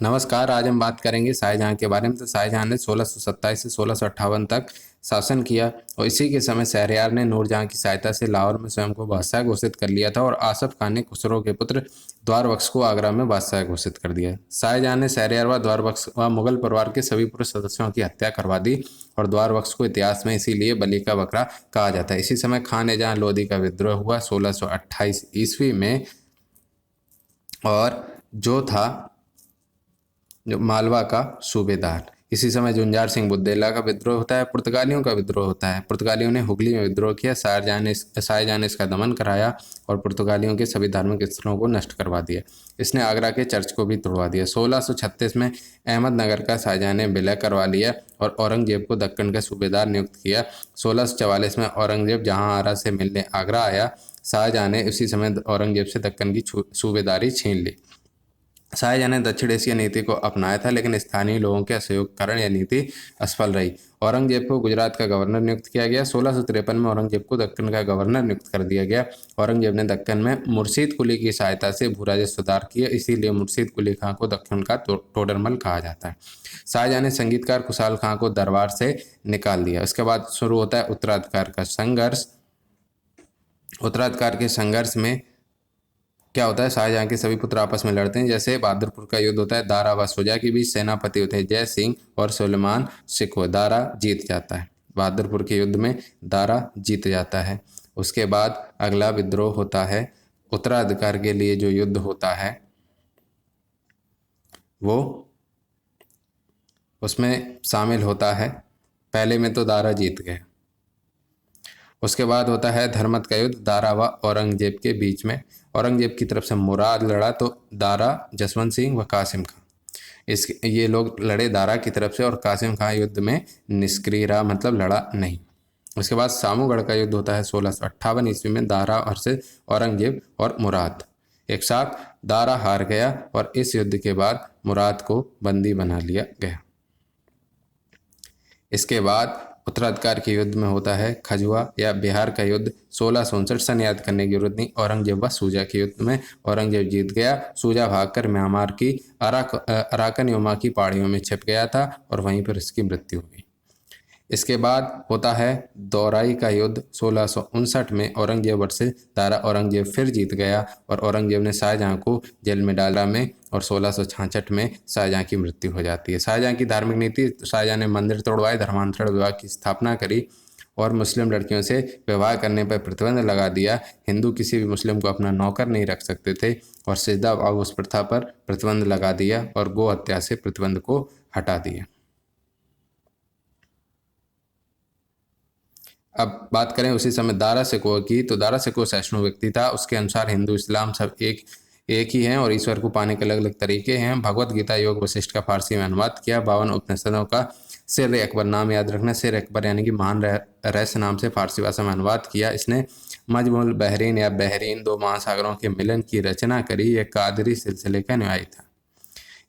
नमस्कार। आज हम बात करेंगे शाहजहाँ के बारे में। तो शाहजहाँ ने 1627 से 1658 तक शासन किया और इसी के समय शहरयार ने नूरजहाँ की सहायता से लाहौर में स्वयं को बादशाह घोषित कर लिया था और आसफ खान ने खुसरो के पुत्र द्वारबक्श को आगरा में बादशाह घोषित कर दिया। शाहजहाँ ने शहरयार व द्वारबक्श व मुगल परिवार के सभी पुरुष सदस्यों की हत्या करवा दी और द्वारबक्श को इतिहास में इसीलिए बली का बकरा कहा जाता है। इसी समय खान ए जहाँ लोधी का विद्रोह हुआ 1628 ईस्वी में, और जो था जो मालवा का सूबेदार। इसी समय जुंजार सिंह बुंदेला का विद्रोह होता है। पुर्तगालियों का विद्रोह होता है। पुर्तगालियों ने हुगली में विद्रोह किया। शाहजहाँ ने इसका दमन कराया और पुर्तगालियों के सभी धार्मिक स्थलों को नष्ट करवा दिया। इसने आगरा के चर्च को भी तोड़वा दिया। 1636 में अहमदनगर का शाहजहाँ ने विलय करवा लिया और औरंगजेब को दक्कन का सूबेदार नियुक्त किया। 1644 में औरंगजेब जहां आरा से मिलने आगरा आया, शाहजहाँ ने उसी समय औरंगजेब से दक्कन की सूबेदारी छीन ली। शाहजहाँ ने दक्षिण एशिया नीति को अपनाया था, लेकिन स्थानीय लोगों के असहयोग के कारण यह नीति असफल रही। औरंगजेब को गुजरात का गवर्नर नियुक्त किया गया। 1653 में औरंगजेब को दक्कन का गवर्नर नियुक्त कर दिया गया। औरंगजेब ने दक्कन में मुर्शीद कुली की सहायता से भू राजस्व सुधार किया, इसीलिए मुर्शीद कुली खां को दक्कन का टोडरमल कहा जाता है। शाहजहाँ ने संगीतकार खुशहाल खां को दरबार से निकाल दिया। उसके बाद शुरू होता है उत्तराधिकार का संघर्ष। उत्तराधिकार के संघर्ष में क्या होता है, शाहजहाँ के सभी पुत्र आपस में लड़ते हैं। जैसे बहादुरपुर का युद्ध होता है, दारा व शुजा के बीच। सेनापति होते हैं जय सिंह और सुलेमान सिखो। दारा जीत जाता है। बहादुरपुर के युद्ध में दारा जीत जाता है। उसके बाद अगला विद्रोह होता है उत्तराधिकार के लिए। जो युद्ध होता है वो उसमें शामिल होता है। पहले में तो दारा जीत गए। उसके बाद होता है धर्मत का युद्ध, दारा व औरंगजेब के बीच में। औरंगजेब की तरफ से मुराद लड़ा तो दारा, जसवंत सिंह व कासिम खां, ये लोग लड़े दारा की तरफ से, और कासिम खां युद्ध में निष्क्रिय रहा, मतलब लड़ा नहीं। उसके बाद सामूगढ़ का युद्ध होता है 1658 ईस्वी में। दारा और से औरंगजेब और मुराद एक साथ। दारा हार गया और इस युद्ध के बाद मुराद को बंदी बना लिया गया। इसके बाद उत्तराधिकार के युद्ध में होता है खजुआ या बिहार का युद्ध। 1659 सन याद करने की जरूरत नहीं। औरंगजेब व सूजा के युद्ध में औरंगजेब जीत गया। सूजा भागकर म्यांमार की अराकन योमा की पहाड़ियों में छिप गया था और वहीं पर इसकी मृत्यु हुई। इसके बाद होता है दौराई का युद्ध 1659 में। औरंगजेब वर्सेस दारा। औरंगजेब फिर जीत गया और औरंगजेब ने शाहजहाँ को जेल में डाला में, और 1666 में शाहजहाँ की मृत्यु हो जाती है। शाहजहाँ की धार्मिक नीति, शाहजहाँ ने मंदिर तोड़वाए, धर्मांतरण विवाह की स्थापना करी और मुस्लिम लड़कियों से विवाह करने पर प्रतिबंध लगा दिया। हिंदू किसी भी मुस्लिम को अपना नौकर नहीं रख सकते थे और सिजदा व उस प्रथा पर प्रतिबंध लगा दिया और गो हत्या से प्रतिबंध को हटा दिया। अब बात करें उसी समय दारा सिकोह की, तो दारा सिकोह सहिष्णु व्यक्ति था। उसके अनुसार हिंदू इस्लाम सब एक ही हैं और ईश्वर को पाने के अलग अलग तरीके हैं। भगवत गीता योग वशिष्ठ का फारसी में अनुवाद किया। 52 उपनिषदों का सिर अकबर नाम याद रखना। सिर अकबर यानी कि महान रहस्य नाम से फारसी भाषा में अनुवाद किया। इसने मजमुल बहरीन या बहरीन, दो महासागरों के मिलन की रचना करी। यह कादरी सिलसिले का अनुयायी था।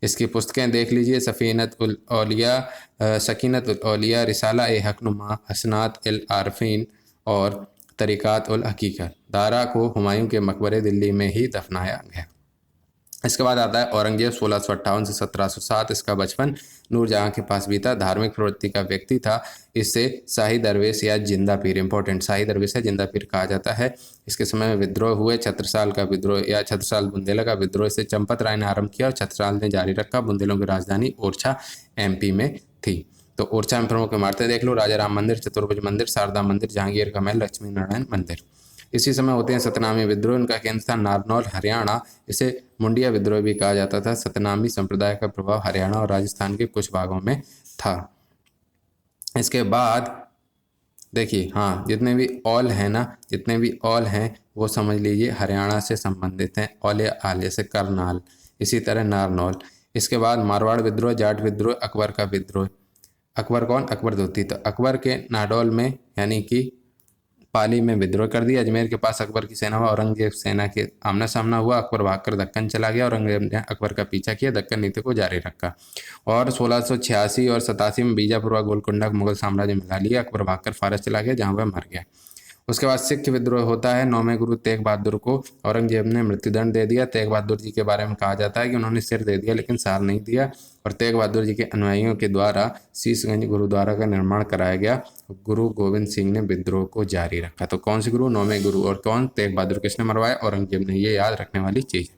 इसकी पुस्तकें देख लीजिए, सकीनत उल औलिया, रिसाला ए हकनुमा, हसनात अल आरफीन और तरीक़ात उल हकीकत। दारा को हुमायूं के मकबरे दिल्ली में ही दफनाया गया। इसके बाद आता है औरंगजेब 1658 से 1707। इसका बचपन नूरजहाँ के पास बीता। धार्मिक प्रवृत्ति का व्यक्ति था। इससे शाही दरवेश या जिंदा पीर, इंपॉर्टेंट, शाही दरवेश या जिंदा पीर कहा जाता है। इसके समय में विद्रोह हुए। छत्रसाल का विद्रोह या छत्रसाल बुंदेला का विद्रोह इसे चंपत राय ने आरंभ किया और छत्रसाल ने जारी रखा। बुंदेलों की राजधानी ओरछा MP में थी। तो ओरछा में प्रमुख इमारतें देख लो, राजा राम मंदिर, चतुर्भुज मंदिर, शारदा मंदिर, जहांगीर का महल, लक्ष्मी नारायण मंदिर। इसी समय होते हैं सतनामी विद्रोह। इनका केंद्र था नारनौल, हरियाणा। इसे मुंडिया विद्रोह भी कहा जाता था। सतनामी संप्रदाय का प्रभाव हरियाणा और राजस्थान के कुछ भागों में था। इसके बाद देखिए, हाँ, जितने भी औल हैं वो समझ लीजिए हरियाणा से संबंधित हैं। औले आले से करनाल, इसी तरह नारनौल। इसके बाद मारवाड़ विद्रोह, जाट विद्रोह, अकबर का विद्रोह। अकबर कौन? अकबर द्वितीय। तो अकबर के नाडौल में यानी कि पाली में विद्रोह कर दिया। अजमेर के पास अकबर की सेना व औरंगजेब सेना के आमना सामना हुआ। अकबर भागकर दक्कन चला गया। औरंगजेब ने अकबर का पीछा किया, दक्कन नीति को जारी रखा और 1686 और 87 में बीजापुर व गोलकुंडा को मुगल साम्राज्य मिला लिया। अकबर भागकर फारस चला गया, जहां वह मर गया। उसके बाद सिख विद्रोह होता है। 9वें गुरु तेग बहादुर को औरंगजेब ने मृत्युदंड दे दिया। तेग बहादुर जी के बारे में कहा जाता है कि उन्होंने सिर दे दिया लेकिन सार नहीं दिया, और तेग बहादुर जी के अनुयायियों के द्वारा शीशगंज गुरुद्वारा का निर्माण कराया गया। गुरु गोविंद सिंह ने विद्रोह को जारी रखा। तो कौन से गुरु? 9वें गुरु। और कौन? तेग बहादुर। किसने मरवाया? औरंगजेब ने। ये याद रखने वाली चीज।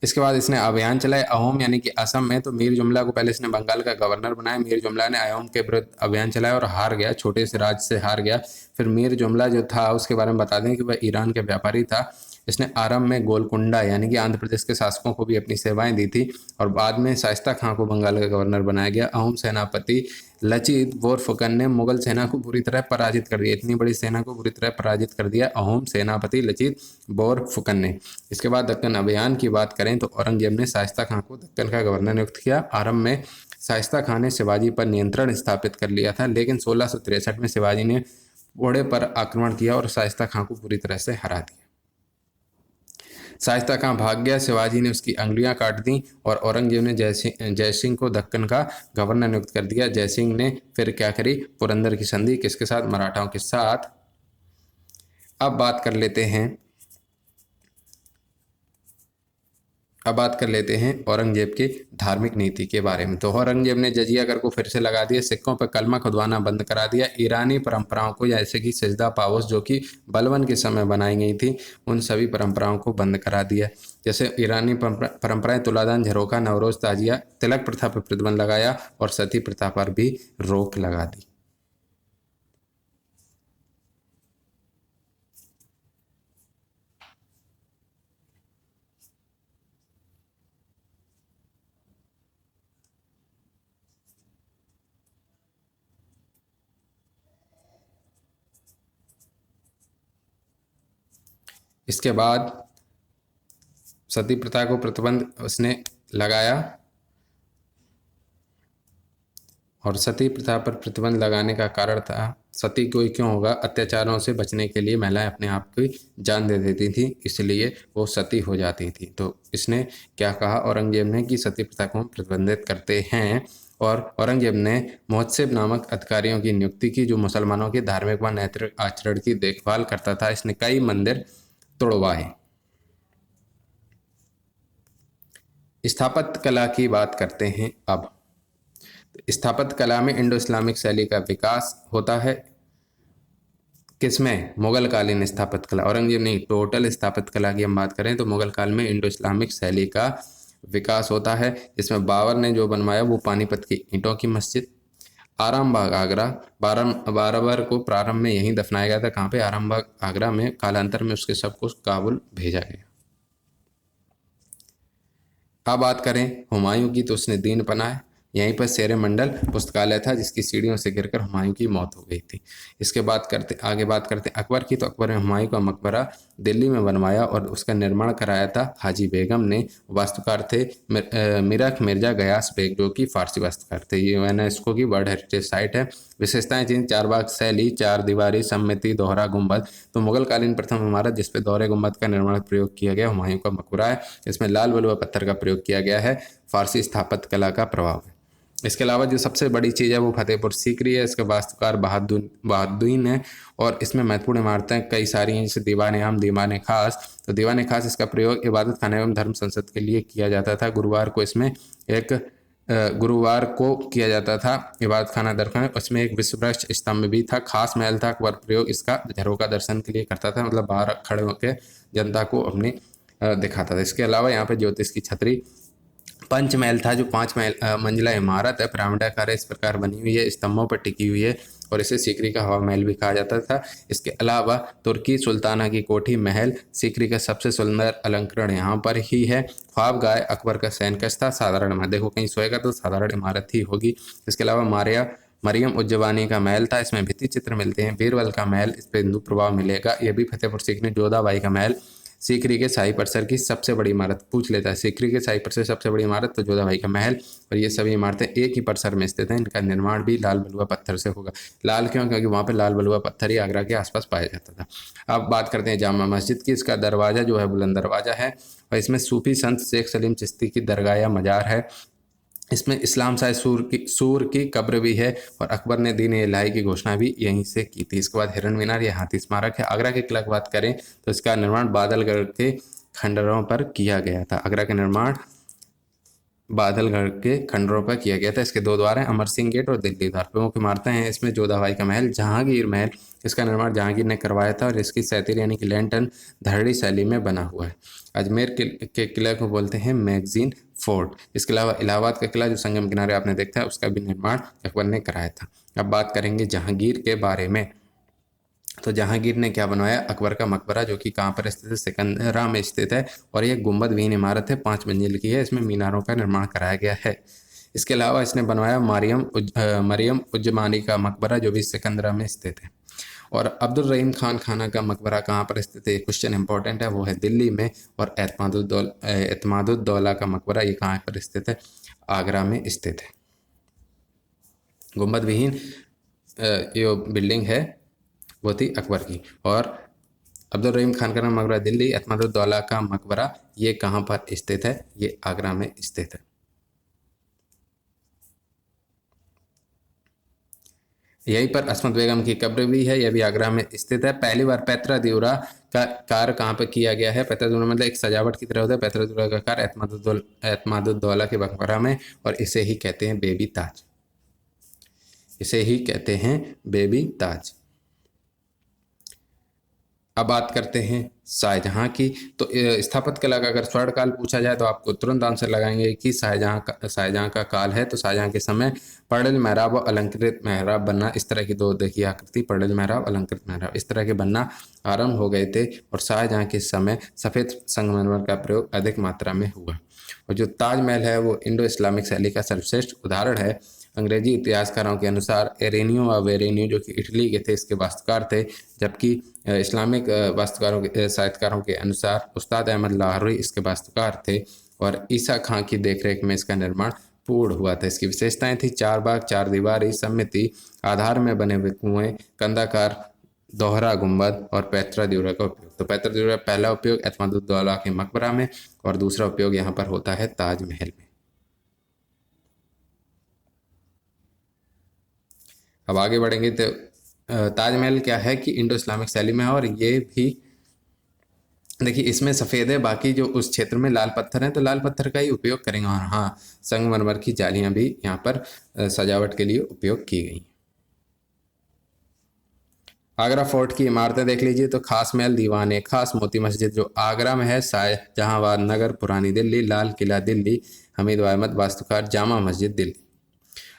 इसके बाद इसने अभियान चलाए अहोम यानी कि असम में। तो मीर जुमला को पहले इसने बंगाल का गवर्नर बनाया। मीर जुमला ने अहोम के विरुद्ध अभियान चलाया और हार गया, छोटे से राज्य से हार गया। फिर मीर जुमला जो था उसके बारे में बता दें कि वह ईरान के व्यापारी था। इसने आरंभ में गोलकुंडा यानी कि आंध्र प्रदेश के शासकों को भी अपनी सेवाएं दी थी, और बाद में शाइस्ता खां को बंगाल का गवर्नर बनाया गया। अहोम सेनापति लचित बोरफुकन ने मुगल सेना को पूरी तरह पराजित कर दिया। इतनी बड़ी सेना को पूरी तरह पराजित कर दिया अहोम सेनापति लचित बोरफुकन ने। इसके बाद दक्कन अभियान की बात करें तो औरंगजेब ने शाइस्ता खां को दक्कन का गवर्नर नियुक्त किया। आरंभ में शाइस्ता खां ने शिवाजी पर नियंत्रण स्थापित कर लिया था, लेकिन 1663 में शिवाजी ने घोड़े पर आक्रमण किया और शाइस्ता खां को पूरी तरह से हरा दिया। शाइस्ता खां भाग गया, शिवाजी ने उसकी अंगुलियां काट दी और औरंगजेब ने जयसिंह को दक्कन का गवर्नर नियुक्त कर दिया। जयसिंह ने फिर क्या करी? पुरंदर की संधि किसके साथ? मराठाओं के साथ। अब बात कर लेते हैं औरंगजेब की धार्मिक नीति के बारे में। तो औरंगजेब ने जजिया कर को फिर से लगा दिया, सिखों पर कलमा खुदवाना बंद करा दिया, ईरानी परंपराओं को जैसे कि सजदा पावोस जो कि बलबन के समय बनाई गई थी उन सभी परंपराओं को बंद करा दिया। जैसे ईरानी परंपराएं तुलादान, झरोखा, नवरोज, ताजिया, तिलक प्रथा पर प्रतिबंध लगाया और सती प्रथा पर भी रोक लगा दी। इसके बाद सती प्रथा को प्रतिबंध उसने लगाया, और सती प्रथा पर प्रतिबंध लगाने का कारण था सती कोई क्यों होगा? अत्याचारों से बचने के लिए महिलाएं अपने आप की जान दे देती थी, इसलिए वो सती हो जाती थी। तो इसने क्या कहा औरंगजेब ने कि सती प्रथा को हम प्रतिबंधित करते हैं, और औरंगजेब ने मुहत्सिब नामक अधिकारियों की नियुक्ति की जो मुसलमानों के धार्मिक व नैतिक आचरण की देखभाल करता था। इसने कई मंदिर तोड़वाए। स्थापत्य कला की बात करते हैं अब। स्थापत्य कला में इंडो इस्लामिक शैली का विकास होता है। किसमें? मुगल कालीन स्थापत्य कला। औरंगजेब नहीं, टोटल स्थापत्य कला की हम बात करें तो मुगल काल में इंडो इस्लामिक शैली का विकास होता है। इसमें बाबर ने जो बनवाया वो पानीपत की ईंटों की मस्जिद। आरामबाग आगरा, बाबर को प्रारंभ में यहीं दफनाया गया था। कहाँ पे? आरामबाग आगरा में। कालांतर में उसके शव को काबुल भेजा गया। अब बात करें हुमायूं की तो उसने दीन पनाह, यहीं पर शेर मंडल पुस्तकालय था जिसकी सीढ़ियों से गिरकर हुमायूं की मौत हो गई थी। इसके बाद आगे बात करते अकबर की। तो अकबर ने हुमायूं का मकबरा दिल्ली में बनवाया और उसका निर्माण कराया था हाजी बेगम ने। वास्तुकार थे मिरख मिर्जा गयास बेग जो कि फारसी वास्तुकार थे। ये यूनेस्को की वर्ल्ड हेरिटेज साइट है। विशेषताएं चीन, चार बाग शैली, चार दीवारी, सम्मिति, दोहरा गुंबद। तो मुगल कालीन प्रथम इमारत जिसपे दोहरे गुंबद का निर्माण प्रयोग किया गया हुमायूं का मकबरा है। इसमें लाल बलुआ पत्थर का प्रयोग किया गया है। फारसी स्थापत्य कला का प्रभाव है। इसके अलावा जो सबसे बड़ी चीज़ है वो फतेहपुर सीकरी है। इसका वास्तुकार बहादुद्दीन है, और इसमें महत्वपूर्ण इमारतें कई सारी हैं जैसे दीवान आम, दीवान खास। तो दीवान खास इसका प्रयोग इबादत खाने एवं धर्म संसद के लिए किया जाता था। गुरुवार को किया जाता था इबादत खाना दरखाना। उसमें एक विश्ववृक्ष स्तंभ भी था। खास महल था। अकबर प्रयोग इसका झरोका दर्शन के लिए करता था, मतलब बाहर खड़े होकर जनता को अपने दिखाता था। इसके अलावा यहाँ पे ज्योतिष की छतरी, पंचमहल था जो 5 मंजिला इमारत है, पिरामिडाकार इस प्रकार बनी हुई है, स्तंभों पर टिकी हुई है, और इसे सीकरी का हवा महल भी कहा जाता था। इसके अलावा तुर्की सुल्ताना की कोठी महल सीकरी का सबसे सुंदर अलंकरण यहाँ पर ही है। ख्वाब गाय अकबर का सैनकश था। साधारण इमारत, देखो कहीं सोएगा तो साधारण इमारत ही होगी। इसके अलावा मरियम उज्जवानी का महल था, इसमें भित्ति चित्र मिलते हैं। बीरबल का महल, इस पर हिंदू प्रभाव मिलेगा, यह भी फतेहपुर सीकरी। जोधाबाई का महल सीकरी के शाही परिसर की सबसे बड़ी इमारत, पूछ लेता है सीकरी के शाही परिसर सबसे बड़ी इमारत तो जोधाबाई का महल। और ये सभी इमारतें एक ही परिसर में स्थित हैं। इनका निर्माण भी लाल बलुआ पत्थर से होगा। लाल क्यों? क्योंकि वहाँ पे लाल बलुआ पत्थर ही आगरा के आसपास पाया जाता था। अब बात करते हैं जामा मस्जिद की। इसका दरवाजा जो है बुलंद दरवाजा है, और इसमें सूफी संत शेख सलीम चिश्ती की दरगाह या मजार है। इसमें इस्लाम शाह सूर की कब्र भी है और अकबर ने दीन इलाही की घोषणा भी यहीं से की थी। इसके बाद हिरन मीनार, ये हाथी स्मारक है। आगरा के किला की बात करें तो इसका निर्माण बादलगढ़ के खंडरों पर किया गया था। आगरा का निर्माण बादलगढ़ के खंडरों पर किया गया था। इसके दो द्वार हैं, अमर सिंह गेट और दिल्ली द्वार। प्रमुख इमारतें हैं इसमें जोधा हवाई का महल, जहांगीर महल, इसका निर्माण जहांगीर ने करवाया था और इसकी सैतिर यानी कि लैंटर्न धरड़ी शैली में बना हुआ है। अजमेर के किले को बोलते हैं मैगजीन फोर्ट। इसके अलावा इलाहाबाद का किला जो संगम किनारे आपने देखा है, उसका भी निर्माण अकबर ने कराया था। अब बात करेंगे जहांगीर के बारे में। तो जहांगीर ने क्या बनवाया, अकबर का मकबरा, जो कि कहाँ पर स्थित है, सिकंदरा में स्थित है और यह गुंबद विहीन इमारत है, 5 मंजिल की है। इसमें मीनारों का निर्माण कराया गया है। इसके अलावा इसने बनवाया मरियम उज्जमानी का मकबरा, जो भी सिकंदरा में स्थित है। और अब्दुल रहीम खान खाना का मकबरा कहाँ पर स्थित है, क्वेश्चन इंपॉर्टेंट है, वो है दिल्ली में। और एतमादुद्दौला का मकबरा ये कहाँ पर स्थित है, आगरा में स्थित है। गुंबद विहीन जो बिल्डिंग है वो थी अकबर की। और अब्दुल रहीम खान का मकबरा दिल्ली, एतमादुद्दौला का मकबरा ये कहाँ पर स्थित है, ये आगरा में स्थित है। यहीं पर अस्मत बेगम की कब्र भी है, यह भी आगरा में स्थित है। पहली बार पैतरा द्यूरा का कार्य कहाँ पर किया गया है, पैतरा द्यूरा मतलब एक सजावट की तरह होता है। पैतरा द्यूरा का कार्य एतमादुद्दौला के मकबरा में, और इसे ही कहते हैं बेबी ताज, इसे ही कहते हैं बेबी ताज। अब बात करते हैं शाहजहां की। तो स्थापत्य कला का अगर स्वर्ण काल पूछा जाए तो आपको तुरंत आंसर लगाएंगे कि शाहजहां का काल है। तो शाहजहां के समय पड़ल मेहराब और अलंकृत मेहराब बनना, इस तरह की दो देखिए आकृति, पड़ल मेहराब अलंकृत मेहराब, इस तरह के बनना आरंभ हो गए थे। और शाहजहां के समय सफ़ेद संगमरमर का प्रयोग अधिक मात्रा में हुआ। और जो ताजमहल है वो इंडो इस्लामिक शैली का सर्वश्रेष्ठ उदाहरण है। अंग्रेजी इतिहासकारों के अनुसार एरेनियो और वेरेनियो जो कि इटली के थे, इसके वास्तुकार थे। जबकि इस्लामिक वास्तुकारों के साहित्यकारों के अनुसार उस्ताद अहमद लाहौरी इसके वास्तुकार थे। और ईसा खां की देखरेख में इसका निर्माण पूर्ण हुआ था। इसकी विशेषताएं थी 4 बाग, 4 दीवारी, सम्मिति, आधार में बने हुए कुएं, कंदाकार, दोहरा गुंबद और पैतरा द्यूरा का उपयोग। तो पैतरा द्यूरा पहला उपयोग एतमादुद्दौला के मकबरा में और दूसरा उपयोग यहाँ पर होता है ताजमहल में। अब आगे बढ़ेंगे तो ताजमहल क्या है कि इंडो इस्लामिक शैली में है। और ये भी देखिए इसमें सफ़ेद है, बाकी जो उस क्षेत्र में लाल पत्थर हैं तो लाल पत्थर का ही उपयोग करेंगे। और हाँ, संगमरमर की जालियां भी यहाँ पर सजावट के लिए उपयोग की गई। आगरा फोर्ट की इमारतें देख लीजिए। तो खास महल, दीवाने खास, मोती मस्जिद जो आगरा में है, शाहजहांबाद नगर पुरानी दिल्ली, लाल किला दिल्ली, हमीद अहमद वास्तुकार, जामा मस्जिद दिल्ली।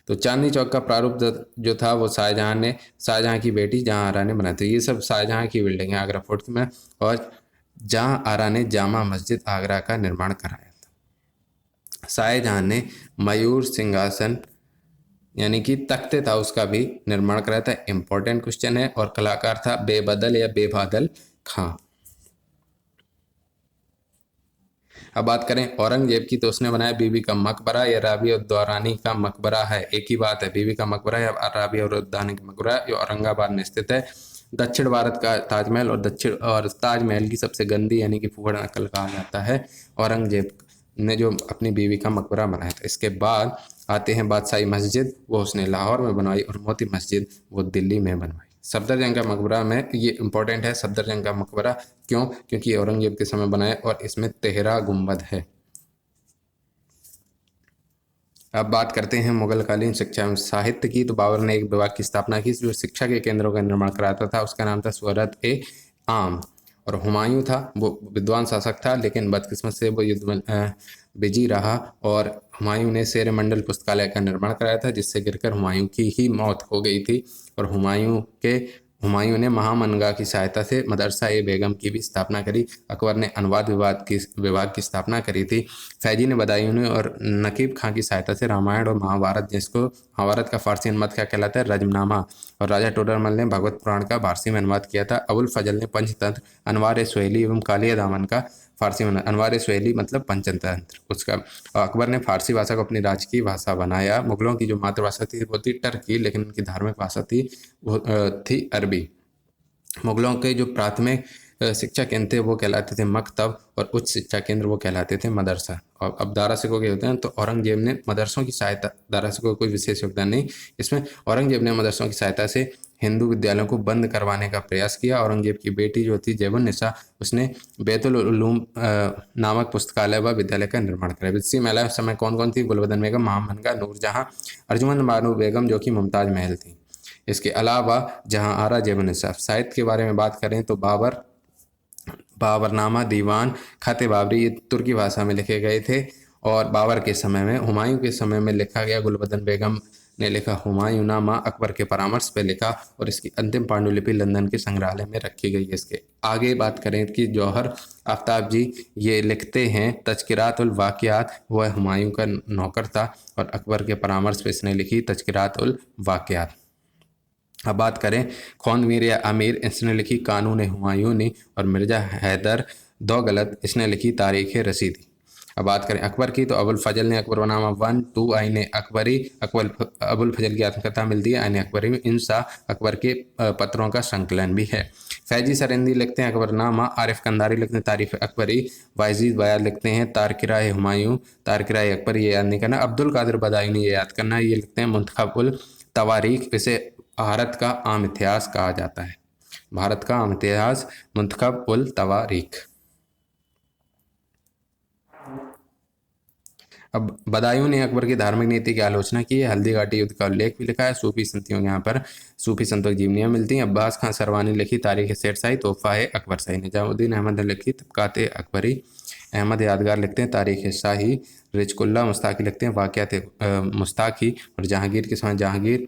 तो चांदनी चौक का प्रारूप जो था वो शाहजहां की बेटी जहां आरा ने बनाया था। ये सब शाहजहां की बिल्डिंग है आगरा फोर्ट में। और जहां आरा ने जामा मस्जिद आगरा का निर्माण कराया था। शाहजहां ने मयूर सिंहासन यानी कि तख्ते था उसका भी निर्माण कराया था। इंपॉर्टेंट क्वेश्चन है। और कलाकार था बेबदल या बेबादल खां। अब बात करें औरंगजेब की, तो उसने बनाया बीबी का मकबरा या राबिया उद-दौरानी का मकबरा है। एक ही बात है, बीबी का मकबरा या राबिया उद-दौरानी का मकबरा, जो औरंगाबाद में स्थित है। दक्षिण भारत का ताजमहल और ताजमहल की सबसे गंदी यानी कि फूहड़ नकल कहा जाता है औरंगजेब ने जो अपनी बीवी का मकबरा बनाया था। इसके बाद आते हैं बादशाही मस्जिद, वो उसने लाहौर में बनवाई। और मोती मस्जिद वो दिल्ली में बनवाई। सफदरजंग का मकबरा में, ये इंपॉर्टेंट है, सफदरजंग का मकबरा क्यों, क्योंकि औरंगजेब के समय बनाया और इसमें 13 गुंबद है। अब बात करते हैं मुगलकालीन शिक्षा एवं साहित्य की। तो बाबर ने एक विभाग की स्थापना की जो शिक्षा के केंद्रों का निर्माण कराता था। उसका नाम था सूरत-ए-आम। और हुमायूं था, वो विद्वान शासक था, लेकिन बदकिस्मत से वो युद्ध में बिजी रहा। और हुमायूं ने शेर मंडल पुस्तकालय का निर्माण कराया था, जिससे गिरकर हुमायूं की ही मौत हो गई थी। और हुमायूं ने महामनगा की सहायता से मदरसा-ए-बेगम की भी स्थापना करी। अकबर ने अनुवाद विभाग की स्थापना करी थी। फैजी ने, बदायूं और नकीब खां की सहायता से रामायण और महाभारत, जिसको महाभारत का फारसी अनुवाद क्या कहलाता है, रजमनामा, और राजा टोडरमल ने भगवत पुराण का फारसी में अनुवाद किया था। अबुल फजल ने पंचतंत्र, अनवार-ए-सुहेली एवं कालिया दामन का फारसी में, अनवार-ए-सुहेली मतलब पंचतंत्र उसका। अकबर ने फारसी भाषा को अपनी राजकीय भाषा बनाया। मुगलों की जो मातृभाषा थी वो थी टर्की, लेकिन उनकी धार्मिक भाषा थी वो थी अरबी। मुगलों के जो प्राथमिक शिक्षा केंद्र थे वो कहलाते थे मकतब, और उच्च शिक्षा केंद्र वो कहलाते थे मदरसा। और अब दारा सिकों के होते हैं, तो औरंगजेब ने मदरसों की सहायता, दारा सिकों का कोई विशेष योगदान नहीं इसमें, औरंगजेब ने मदरसों की सहायता से हिंदू विद्यालयों को बंद करवाने का प्रयास किया। औरंगजेब की बेटी जो थी ज़ैबुन्निसा, उसने बैतुल उलूम नामक पुस्तकालय व विद्यालय का निर्माण कराया। विदेशी महिलाएं उस समय कौन कौन थी? गुलबदन बेगम, महामनगा, नूरजहां, अर्जुमंद बानो बेगम जो कि मुमताज महल थी। इसके अलावा जहां आरा, ज़ैबुन्निसा। साहित्य के बारे में बात करें तो बाबरनामा, दीवान, खत बाबरी ये तुर्की भाषा में लिखे गए थे। और बाबर के समय में, हुमायूं के समय में लिखा गया। गुलबदन बेगम ने लिखा हुमायूंनामा, अकबर के परामर्श पे लिखा, और इसकी अंतिम पांडुलिपि लंदन के संग्रहालय में रखी गई है। इसके आगे बात करें कि जौहर आफ्ताब जी ये लिखते हैं तज़किरातुल वाक़ियात, वह हुमायूं का नौकर था और अकबर के परामर्श पे इसने लिखी तज़किरातुल वाक़ियात। अब बात करें खौंदवीर या अमीर, इसने लिखी कानून हुमायूनी, और मिर्ज़ा हैदर दौगलत इसने लिखी तारीख़ रसीदी। अब बात करें अकबर की, तो अबुल फजल ने अकबरनामा 1, 2 आइन अकबरी, अबुल फजल की आत्मकथा मिलती है आइन अकबरी में। इनसा अकबर के पत्रों का संकलन भी है। फैजी सरंदी लिखते हैं अकबरनामा, आरिफ कंधारी लिखते हैं तारीफ़ अकबरी, वाजिद बयाद लिखते हैं तारकिराए हुमायूं, तारकिराए अकबर ये याद नहीं करना, अब्दुल कादिर बदायूनी ये याद करना, ये लिखते हैं मुंतखब उल तवारीख, इसे भारत का आम इतिहास कहा जाता है। भारत का आम इतिहास मुंतखब उल तवारीख। अब बदायूं ने अकबर की धार्मिक नीति की आलोचना की है। हल्दी घाटी युद्ध का उल्लेख भी लिखा है। सूफी संतियों यहाँ पर सूफी संतों की जीवनियाँ मिलती हैं। अब्बास खान सरवानी लिखी तारीख शेरशाही, तोहफा है अकबर शाही। निजामुद्दीन अहमद ने लिखी तबकात अकबरी। अहमद यादगार लिखते हैं तारीख शाही। रिजकुल्ला मुस्ताकी लिखते हैं वाक़यात मुस्ताकी। और जहांगीर के समय जहांगीर,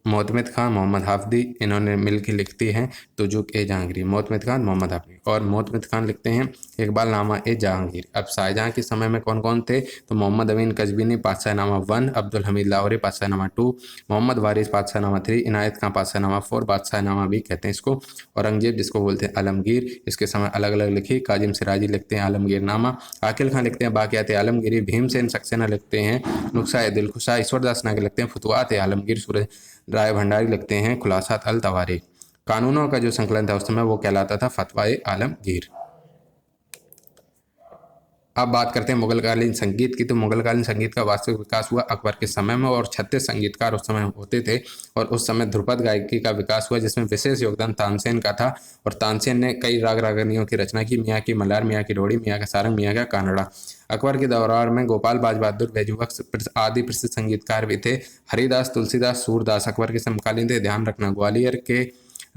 मोतमिद खान, मोहम्मद हाफदी इन्होंने मिलकर लिखती हैं तुजुक ए जहांगीर। मोतमिद खान, मोहम्मद हाफदी। और मोतमिद खान लिखते हैं इकबाल नामा ए जहांगीर। अब शाहजहाँ के समय में कौन कौन थे? तो मोहम्मद अमीन कजबीनी पातशाहनामा 1, अब्दुल हमीद लाहौरी पातशाहनामा 2, मोहम्मद वारिस पातशाहनामा 3, इनायत खां पातशाहनामा 4, बादशाहनामा भी कहते हैं इसको। औरंगजेब जिसको बोलते हैं आलमगीर, इसके समय अलग अलग लिखी। काजिम सिराजी लिखते हैं आलमगीरनामा। आकिल खान लिखते हैं बाक़ियात आलमगीरी। भीमसेन सक्सेना लिखते हैं नुस्खा दिलखुशा। ईश्वरदास नागर लिखते हैं फुतुआत आलमगीर। सूरज राय भंडारी लिखते हैं खुलासात अल तवारीख। कानूनों का जो संकलन था उस समय वो कहलाता था फतवाए आलमगीर। अब बात करते हैं मुगलकालीन संगीत की। तो मुगलकालीन संगीत का वास्तविक विकास हुआ अकबर के समय में, और 36 संगीतकार उस समय होते थे। और उस समय ध्रुपद गायकी का विकास हुआ, जिसमें विशेष योगदान तानसेन का था। और तानसेन ने कई राग रागनियों की रचना की। मियाँ की मलार, मियाँ की रोड़ी, मियाँ का सारंग, मियाँ का कानड़ा। अकबर के दौरान में गोपाल बाज बहादुर, बैजूबख्श आदि प्रसिद्ध संगीतकार भी थे। हरिदास, तुलसीदास, सूरदास अकबर के समकालीन थे। ध्यान रखना, ग्वालियर के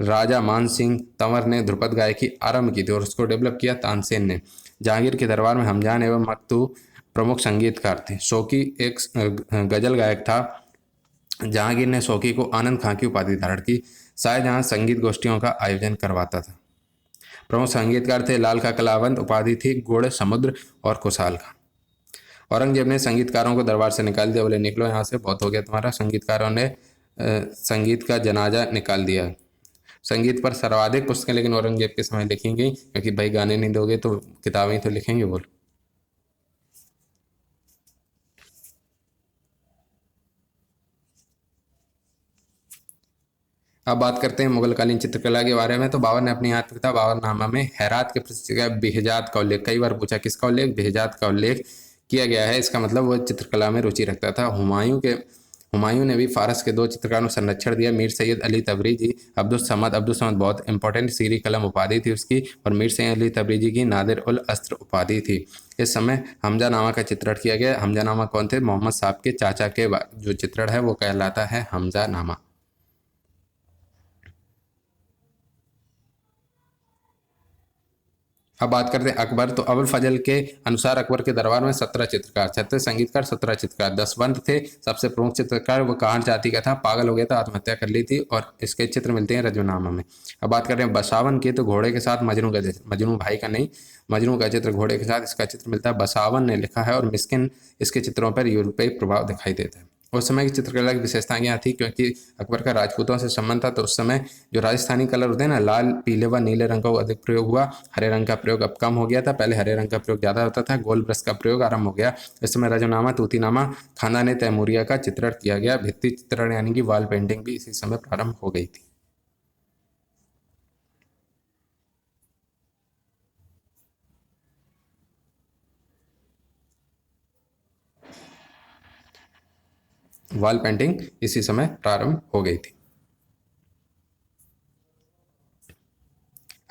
राजा मान सिंह तंवर ने ध्रुपद गायकी आरंभ की थी और उसको डेवलप किया तानसेन ने। जहांगीर के दरबार में हमजान एवं मकतू प्रमुख संगीतकार थे। शौकी एक गजल गायक था। जहांगीर ने शौकी को आनंद खां की उपाधि धारण की। शाहजहां संगीत गोष्ठियों का आयोजन करवाता था। प्रमुख संगीतकार थे लाल का कलावंत, उपाधि थी गुड़ समुद्र और खुशहाल खां। औरंगजेब ने संगीतकारों को दरबार से निकाल दिया, बोले निकलो यहाँ से, बहुत हो गया तुम्हारा। संगीतकारों ने संगीत का जनाजा निकाल दिया। संगीत पर सर्वाधिक पुस्तकें लेकिन औरंगजेब के समय लिखी गई, क्योंकि भाई गाने नहीं दोगे तो किताबें तो लिखेंगे बोल। अब बात करते हैं मुगलकालीन चित्रकला के बारे में। तो बाबर ने अपनी आत्मकथा बाबरनामा में हैरात के प्रसिद्ध बेहजात का उल्लेख, कई बार पूछा किसका उल्लेख? बेहजात का उल्लेख किया गया है। इसका मतलब वह चित्रकला में रुचि रखता था। हुमायूं ने भी फारस के 2 चित्रकारों को संरक्षण दिया, मीर सैयद अली तबरेजी, अब्दुल समद। अब्दुल समद बहुत इंपॉर्टेंट सीरी कलम उपाधि थी उसकी, और मीर सैयद अली तबरेजी की नादिर उल अस्त्र उपाधि थी। इस समय हमजानामा का चित्रण किया गया। हमजानामा कौन थे? मोहम्मद साहब के चाचा के जो चित्रण है वो कहलाता है हमजानामा। अब बात करते हैं अकबर। तो अबुल फजल के अनुसार अकबर के दरबार में 17 चित्रकार, 36 संगीतकार, 17 चित्रकार, 10 बंद थे। सबसे प्रमुख चित्रकार वो काहन जाति का था, पागल हो गया था, आत्महत्या कर ली थी, और इसके चित्र मिलते हैं रजमनामा में। अब बात कर रहे हैं बसावन की। तो घोड़े के साथ मजनू का चित्र, मजनू भाई का नहीं, मजनू का चित्र घोड़े के साथ, इसका चित्र मिलता है। बसावन ने लिखा है, और मिस्किन इसके चित्रों पर यूरोपीय प्रभाव दिखाई देता है। उस समय की चित्रकला की विशेषताएं क्या थी? क्योंकि अकबर का राजपूतों से संबंध था, तो उस समय जो राजस्थानी कलर होते हैं ना, लाल, पीले व नीले रंग का अधिक प्रयोग हुआ। हरे रंग का प्रयोग अब कम हो गया था, पहले हरे रंग का प्रयोग ज़्यादा होता था। गोल ब्रश का प्रयोग आरंभ हो गया। इस समय रजनामा, तूतीनामा, खानदान तैमूरिया का चित्रण किया गया। भित्ति चित्रण यानी कि वॉल पेंटिंग भी इसी समय प्रारंभ हो गई थी। वॉल पेंटिंग इसी समय प्रारंभ हो गई थी।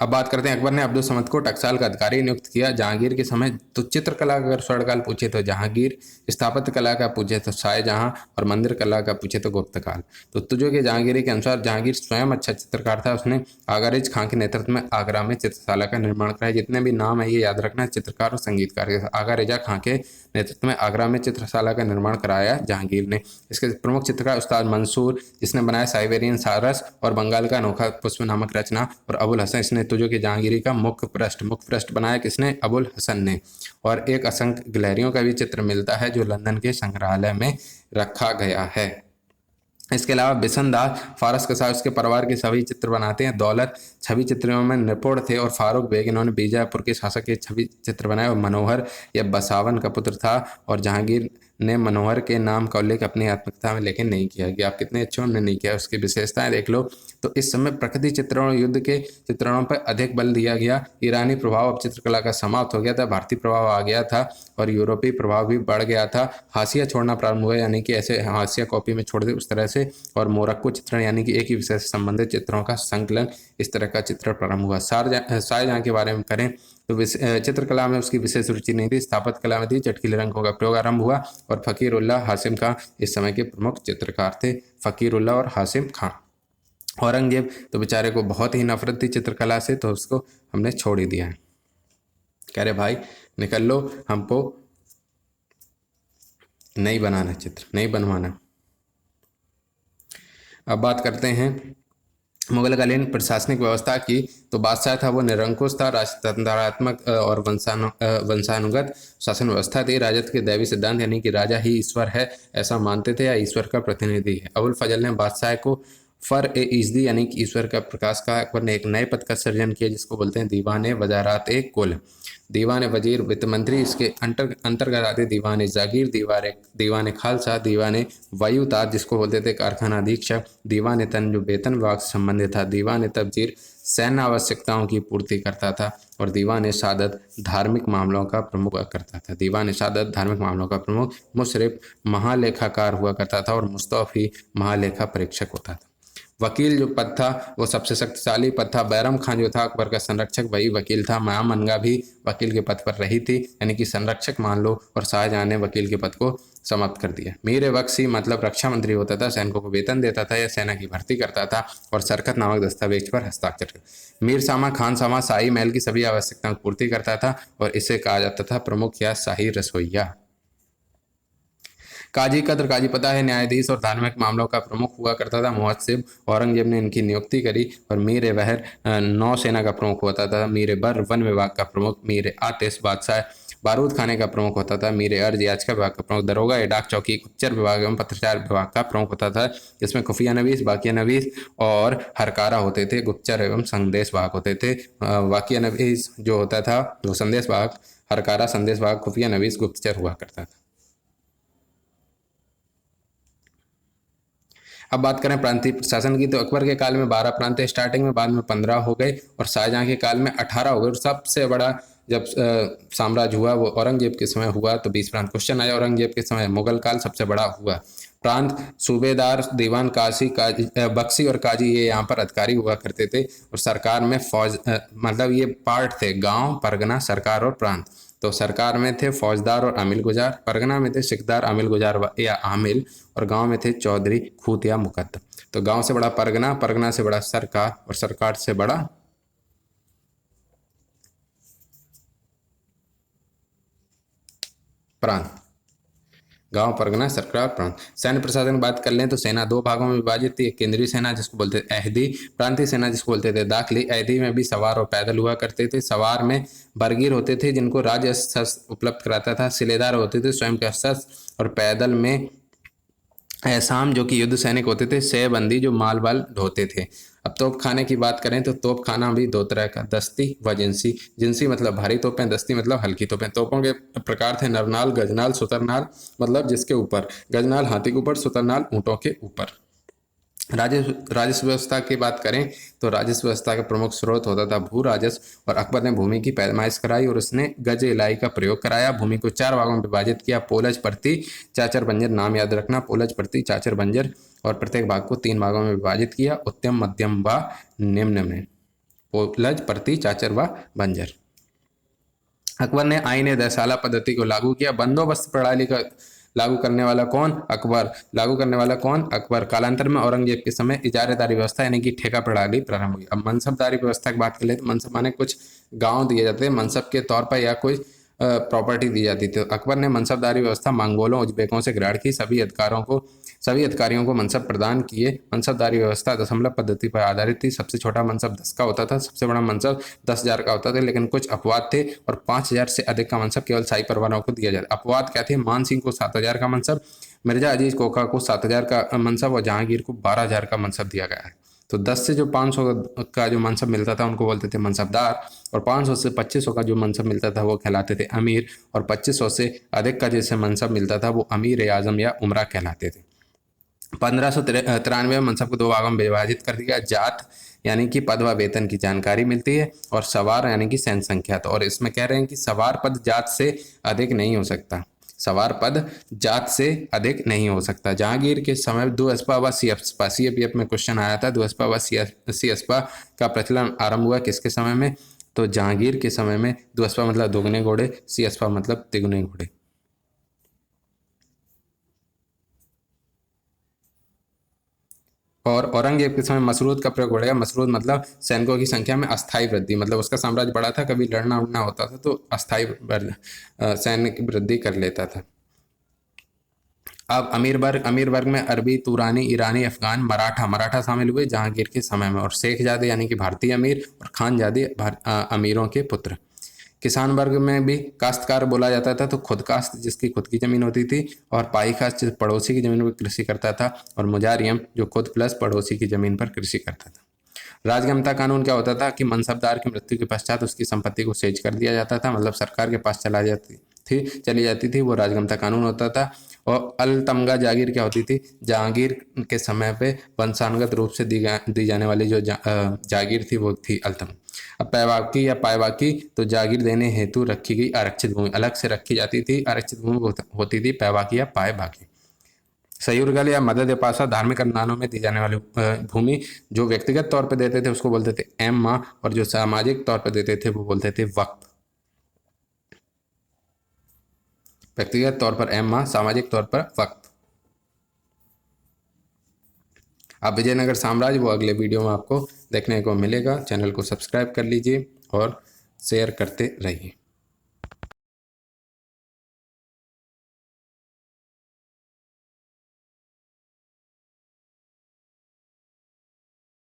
अब बात करते हैं, अकबर ने अब्दुल समद को टकसाल का अधिकारी नियुक्त किया। जहांगीर के समय तो चित्रकला का अगर स्वर्णकाल पूछे तो जहांगीर, स्थापत्य कला का पूछे तो शाहजहां, और मंदिर कला का पूछे तो गुप्त काल। तो तुझो के जहांगीरी के अनुसार जहांगीर स्वयं अच्छा चित्रकार था। उसने आगरेज खां के नेतृत्व में आगरा में चित्रशाला का निर्माण कराया। जितने भी नाम है ये याद रखना, चित्रकार और संगीतकार के। आगा रेजा खां के नेतृत्व में आगरा में चित्रशाला का निर्माण कराया जहांगीर ने। इसके प्रमुख चित्रकार उस्ताद मंसूर, जिसने बनाया साइबेरियन सारस और बंगाल का अनोखा पुष्प नामक रचना, और अबुल हसन, इसने तुझो की जहांगीरी का मुख्य पृष्ठ बनाया किसने? अबुल हसन ने। और एक असंख्य गिलहरियों का भी चित्र मिलता है जो लंदन के संग्रहालय में रखा गया है। इसके अलावा बिशनदास फारस के साथ उसके परिवार के सभी चित्र बनाते हैं। दौलत छवि चित्रों में निपुण थे, और फारूक बेग, इन्होंने बीजापुर के शासक के छवि चित्र बनाए। और मनोहर यह बसावन का पुत्र था, और जहांगीर ने मनोहर के नाम का उल्लेख अपनी आत्मकथा में लेकिन नहीं किया कि आप कितने अच्छे, उन्होंने नहीं किया। उसकी विशेषताएं देख लो। तो इस समय प्रकृति चित्रणों, युद्ध के चित्रणों पर अधिक बल दिया गया। ईरानी प्रभाव अब चित्रकला का समाप्त हो गया था, भारतीय प्रभाव आ गया था, और यूरोपीय प्रभाव भी बढ़ गया था। हाशिया छोड़ना प्रारंभ हुआ, यानी कि ऐसे हाशिया कॉपी में छोड़ दे उस तरह से। और मोरक्को चित्रण, यानी कि एक ही विषय से संबंधित चित्रों का संकलन, इस तरह का चित्रण प्रारंभ हुआ। शाहजहां के बारे में करें तो चित्रकला में उसकी विशेष रुचि नहीं थी, स्थापत्य कला में थी। चटकीले रंगों का प्रयोग आरंभ हुआ, और फकीरुल्लाह हाशिम खां इस समय के प्रमुख चित्रकार थे। फकीरुल्लाह और हाशिम खां। औरंगजेब तो बेचारे को बहुत ही नफरत थी चित्रकला से, तो उसको हमने छोड़ ही दिया है। कह रहे भाई निकल लो, हमको नहीं बनाना चित्र, नहीं बनवाना। अब बात करते हैं मुगलकालीन प्रशासनिक व्यवस्था की। तो बादशाह था वो निरंकुश था, राजतंत्रात्मक और वंशानुगत शासन व्यवस्था थी। राजद के दैवी सिद्धांत, यानी कि राजा ही ईश्वर है ऐसा मानते थे, या ईश्वर का प्रतिनिधि है। अबुल फजल ने बादशाह को फर ए इजदी, यानी कि ईश्वर का प्रकाश कहा। अकबर ने एक नए पद का सृजन किया जिसको बोलते हैं दीवान वजारात ए कुल। दीवान वजीर वित्त मंत्री, इसके अंतर्गत आते दीवान जागीर, दीवान खालसा, दीवान वायुताज जिसको बोलते थे कारखाना अधीक्षक, दीवान तन जो वेतन विभाग से संबंधित था, दीवान तबजीर सैन्य आवश्यकताओं की पूर्ति करता था, और दीवान सादत धार्मिक मामलों का प्रमुख हुआ करता था। दीवान सादत धार्मिक मामलों का प्रमुख, मुशरिफ महालेखाकार हुआ करता था, और मुस्तौफी महालेखा परीक्षक होता था। वकील जो पद था वो सबसे शक्तिशाली पद था। बैरम खान जो था अकबर का संरक्षक, वही वकील था। माया मनगा भी वकील के पद पर रही थी, यानी कि संरक्षक मान लो। और शाहजहां ने वकील के पद को समाप्त कर दिया। मीर बख्शी मतलब रक्षा मंत्री होता था, सैनिकों को वेतन देता था या सेना की भर्ती करता था, और सरकत नामक दस्तावेज पर हस्ताक्षर करता। मीर सामा खान सामा शाही महल की सभी आवश्यकताओं की पूर्ति करता था, और इसे कहा जाता था प्रमुख या शाही रसोइया। काजी कद्र काजी पता है न्यायाधीश और धार्मिक मामलों का प्रमुख हुआ करता था। मुहस्सिब औरंगजेब ने इनकी नियुक्ति करी। और मीर बहर नौसेना का प्रमुख होता था। मीर बर वन विभाग का प्रमुख। मीर आतिश बादशाह बारूद खाने का प्रमुख होता था। मीर अर्ज याचिका विभाग का प्रमुख। दरोगा या डाक चौकी गुप्तचर विभाग एवं पत्रचार विभाग का प्रमुख होता था, जिसमें खुफिया नवीस, बाकिया नवीस और हरकारा होते थे। गुप्तचर एवं संदेश विभाग होते थे। वाकिया नवीस जो होता था वो संदेश विभाग, हरकारा संदेश विभाग, खुफिया नवीस गुप्तचर हुआ करता था। अब बात करें प्रांतीय प्रशासन की, तो अकबर के काल में 12 प्रांत स्टार्टिंग में, बाद में 15 हो गए, और शाहजहां के काल में 18 हो गए। और सबसे बड़ा जब साम्राज्य हुआ वो औरंगजेब के समय हुआ, तो 20 प्रांत। क्वेश्चन आया औरंगजेब के समय मुगल काल सबसे बड़ा हुआ। प्रांत सूबेदार, दीवान, काशी, बख्शी और काजी ये यहाँ पर अधिकारी हुआ करते थे। और सरकार में फौज मतलब ये पार्ट थे, गांव, परगना, सरकार और प्रांत। तो सरकार में थे फौजदार और आमिल गुजार, परगना में थे सिकदार, आमिल गुजार या आमिल, और गांव में थे चौधरी, खूत या मुकद्दम। तो गांव से बड़ा परगना, परगना से बड़ा सरकार, और सरकार से बड़ा प्रांत। गांव, परगना, सरकार, प्रांत। सैन्य प्रशासन की बात कर लें तो सेना दो भागों में विभाजित थी। केंद्रीय सेना जिसको बोलते थे अहदी, प्रांतीय सेना जिसको बोलते थे दाखिली। अहदी में भी सवार और पैदल हुआ करते थे। सवार में बरगीर होते थे जिनको राज्य शस्त्र उपलब्ध कराता था। सिलेदार होते थे स्वयं के शस्त्र, और पैदल में ऐसाम जो कि युद्ध सैनिक होते थे। सेबंदी जो माल वाल ढोते थे। अब तोप खाने की बात करें तो तोप खाना भी दो तरह का, दस्ती व जिंसी। जिंसी मतलब भारी तोपें, दस्ती मतलब हल्की तोपें। तोपों के प्रकार थे नरनाल, गजनाल, सुतरनाल मतलब जिसके ऊपर, गजनाल हाथी के ऊपर, सुतरनाल ऊंटों के ऊपर। राजस्व व्यवस्था की बात करें तो राजस्व व्यवस्था का प्रमुख स्रोत होता था भू राजस्व, और अकबर ने भूमि की पैमाइश कराई और उसने गज इलाई का प्रयोग कराया। भूमि को 4 भागों में विभाजित किया। पोलज प्रति चाचर बंजर, नाम याद रखना, पोलज प्रति चाचर बंजर, और प्रत्येक भाग को 3 भागों में विभाजित किया, उत्तम मध्यम व निम्न में। पोलज प्रति चाचर व बंजर। अकबर ने आईन दसाला पद्धति को लागू किया। बंदोबस्त प्रणाली का लागू करने वाला कौन? अकबर। लागू करने वाला कौन? अकबर। कालांतर में औरंगजेब के समय इजारेदारी व्यवस्था यानी कि ठेका प्रणाली प्रारंभ हुई। अब मनसबदारी व्यवस्था की बात कर ले तो मनसब माने कुछ गांव दिए जाते हैं मनसब के तौर पर या कोई प्रॉपर्टी दी जाती थी। अकबर ने मनसबदारी व्यवस्था मंगोलों उज्बेकों से ग्रहण की। सभी अधिकारियों को मनसब प्रदान किए। मनसबदारी व्यवस्था दशमलव पद्धति पर आधारित थी। सबसे छोटा मनसब 10 का होता था, सबसे बड़ा मनसब 10,000 का होता था, लेकिन कुछ अपवाद थे और 5,000 से अधिक का मनसब केवल शाही परिवारों को दिया जाता। अपवाद क्या थे? मान सिंह को 7,000 का मनसब, मिर्जा अजीज कोका को 7,000 का मनसब और जहांगीर को 12,000 का मनसब दिया गया है। तो 10 से जो 500 का जो मनसब मिलता था उनको बोलते थे मनसबदार, और 500 से 2500 का जो मनसब मिलता था वो कहलाते थे अमीर, और 2500 से अधिक का जैसे मनसब मिलता था वो अमीर आजम या उमरा कहलाते थे। 1593 में मनसब को 2 भागों में विभाजित कर दिया। जात यानी कि पद व वेतन की जानकारी मिलती है, और सवार यानी कि सैन्य संख्या। तो और इसमें कह रहे हैं कि सवार पद जात से अधिक नहीं हो सकता। सवार पद जात से अधिक नहीं हो सकता। जहांगीर के समय दुअस्पा व सीअस्पा, सीएपीएफ में क्वेश्चन आया था, दुअस्पा व सीअस्पा का प्रचलन आरंभ हुआ किसके समय में? तो जहांगीर के समय में। दुअस्पा मतलब दोगुने घोड़े, सीअस्पा मतलब तिगुने घोड़े। और औरंगजेब के समय मसरूद का प्रयोग बढ़ेगा। मसरूद मतलब सैनिकों की संख्या में अस्थायी वृद्धि, मतलब उसका साम्राज्य बड़ा था, कभी लड़ना उड़ना होता था तो अस्थायी सैन्य की वृद्धि कर लेता था। अब अमीर वर्ग में अरबी, तुरानी, ईरानी, अफगान, मराठा मराठा शामिल हुए जहांगीर के समय में, और शेखजादे यानी कि भारतीय अमीर, और खानजादे अमीरों के पुत्र। किसान वर्ग में भी काश्तकार बोला जाता था, तो खुद काश्त जिसकी खुद की जमीन होती थी, और पाई काश्त जो पड़ोसी की जमीन पर कृषि करता था, और मुजारियम जो खुद प्लस पड़ोसी की जमीन पर कृषि करता था। राजगमता कानून क्या होता था कि मनसबदार की मृत्यु के पश्चात उसकी संपत्ति को सेज कर दिया जाता था, मतलब सरकार के पास चली जाती थी, वो राजगमता कानून होता था। और अल तमगा जागीर क्या होती थी? जहांगीर के समय पे वंशानुगत रूप से दी जाने वाली जो जागीर थी वो थी अल्तम। अब पैवाकी या पायवाकी तो जागीर देने हेतु रखी गई आरक्षित भूमि, अलग से रखी जाती थी। आरक्षित भूमि होती थी पैवाकी या पायवाकी। सयुरगल या मदद या पासा धार्मिक अनुदानों में दी जाने वाली भूमि, जो व्यक्तिगत तौर पर देते थे उसको बोलते थे एम्मा, और जो सामाजिक तौर पर देते थे वो बोलते थे वक्फ। व्यक्तिगत तौर पर एम्मा, सामाजिक तौर पर वक्फ। अब विजयनगर साम्राज्य वो अगले वीडियो में आपको देखने को मिलेगा। चैनल को सब्सक्राइब कर लीजिए और शेयर करते रहिए।